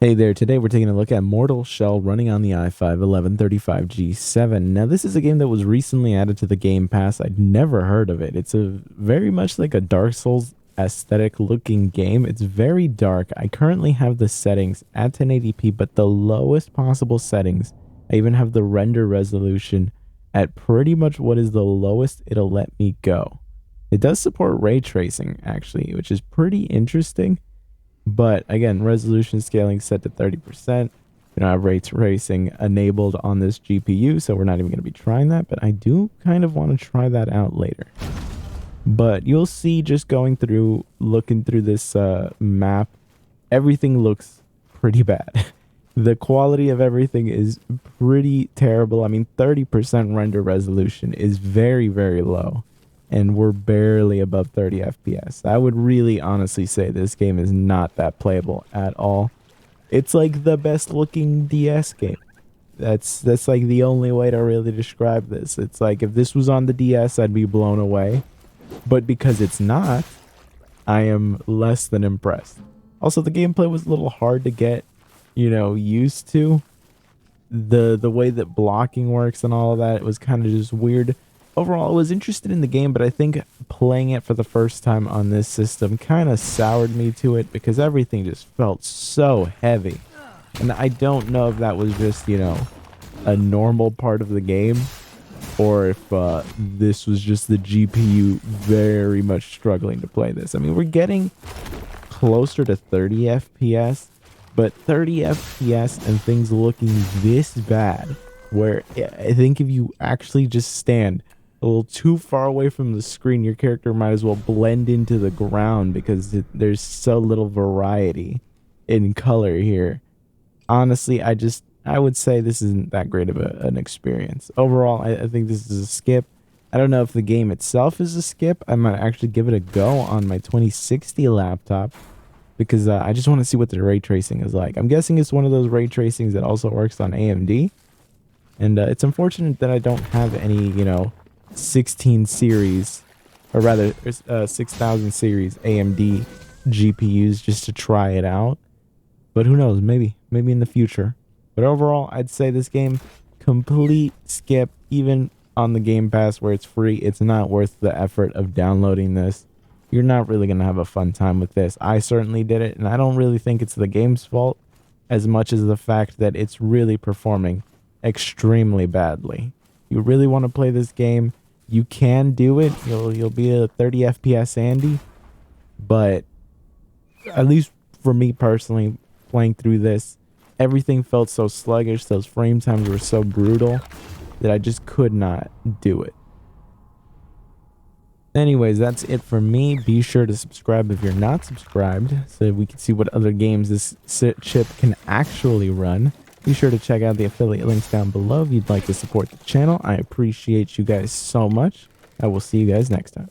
Hey there, today we're taking a look at Mortal Shell running on the i5-1135G7. Now this is a game that was recently added to the Game Pass. I'd never heard of it. It's a very much like a Dark Souls aesthetic looking game. It's very dark. I currently have the settings at 1080p, but the lowest possible settings. I even have the render resolution at pretty much what is the lowest it'll let me go. It does support ray tracing actually, which is pretty interesting. But again, resolution scaling set to 30%. You know, I have ray tracing enabled on this GPU, so we're not even going to be trying that. But I do kind of want to try that out later. But you'll see just going through, looking through this map, everything looks pretty bad. The quality of everything is pretty terrible. I mean, 30% render resolution is very, very low. And we're barely above 30 FPS. I would really honestly say this game is not that playable at all. It's like the best looking DS game. That's like the only way to really describe this. It's like if this was on the DS, I'd be blown away. But because it's not, I am less than impressed. Also, the gameplay was a little hard to get, you know, used to. The way that blocking works and all of that, it was kind of just weird. Overall, I was interested in the game, but I think playing it for the first time on this system kind of soured me to it because everything just felt so heavy. And I don't know if that was just, you know, a normal part of the game or if this was just the GPU very much struggling to play this. I mean, we're getting closer to 30 FPS, but 30 FPS and things looking this bad, where I think if you actually just stand a little too far away from the screen, your character might as well blend into the ground because there's so little variety in color here. Honestly, I would say this isn't that great of an experience. Overall, I think this is a skip. I don't know if the game itself is a skip. I might actually give it a go on my 2060 laptop because I just want to see what the ray tracing is like. I'm guessing it's one of those ray tracings that also works on AMD. And it's unfortunate that I don't have any, you know, 16 series, or rather 6000 series AMD GPUs just to try it out. But who knows, maybe in the future. But overall, I'd say this game, complete skip. Even on the Game Pass where it's free, it's not worth the effort of downloading this. You're not really going to have a fun time with this. I certainly did it, and I don't really think it's the game's fault as much as the fact that it's really performing extremely badly. You really want to play this game, you can do it. You'll be a 30 FPS Andy, but at least for me personally, playing through this, everything felt so sluggish. Those frame times were so brutal that I just could not do it. Anyways, that's it for me. Be sure to subscribe if you're not subscribed so we can see what other games this chip can actually run. Be sure to check out the affiliate links down below if you'd like to support the channel. I appreciate you guys so much. I will see you guys next time.